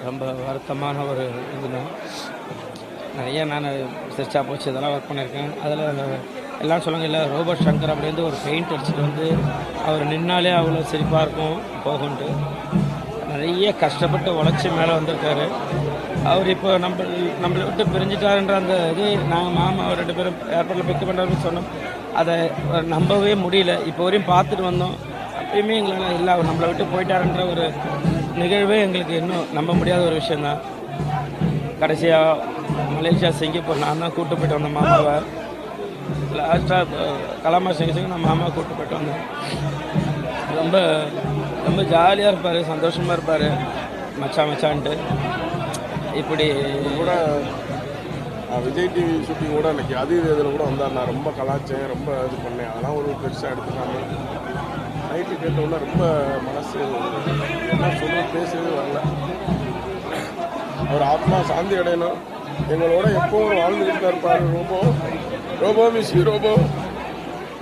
ரொம்ப வருத்தமான ஒரு இதுதான். நிறைய நான் ரிசர்ச்சாக போச்சு இதெல்லாம் ஒர்க் பண்ணியிருக்கேன். அதில் எல்லாம் சொல்லுங்க இல்லை ரோபோட் சங்கர் அப்படிருந்து ஒரு பெயிண்ட் அடிச்சுட்டு வந்து அவர் நின்னாலே அவ்வளோ சிரிப்பாக இருக்கும் போகும்ட்டு. நிறைய கஷ்டப்பட்டு உழைச்சி மேலே வந்திருக்காரு. அவர் இப்போ நம்மளை விட்டு பிரிஞ்சிட்டாருன்ற அந்த இது நாங்கள் மாமா 2 பேரும் ஏர்போர்ட்டில் பிக் பண்ணுறதுன்னு சொன்னோம். அதை நம்பவே முடியல. இப்போ வரையும் பார்த்துட்டு வந்தோம். அப்பயுமே எங்களால் இல்லை அவர் நம்மளை விட்டு போயிட்டாருன்ற ஒரு நிகழ்வே எங்களுக்கு இன்னும் நம்ப முடியாத ஒரு விஷயந்தான். கடைசியாக மலேசியா சிங்கப்பூர் நான் தான் கூப்பிட்டு போயிட்டு வந்தேன் மாமாவை. லாஸ்ட்டாக கலாமா சிங் நான் மாமாவை கூப்பிட்டு போயிட்டு வந்தேன். ரொம்ப ரொம்ப ஜாலியாக இருப்பார், சந்தோஷமாக இருப்பார், மச்சான்ட்டு. இப்படி கூட விஜய் டிவி ஷூட்டிங் கூட அன்றைக்கி அது இதில் கூட வந்தார். நான் ரொம்ப கலாச்சேன், ரொம்ப இது பண்ணேன். அதெல்லாம் ஒரு பெருசாக எடுத்துக்காம நைட்டு கேட்டவுடனே ரொம்ப மனசு என்ன சொல்ல பேசவே வரல. அவர் ஆத்மா சாந்தி அடையணும். எங்களோட எப்போவும் வாழ்ந்துக்கிட்டு தான் இருப்பார். Robot miss robot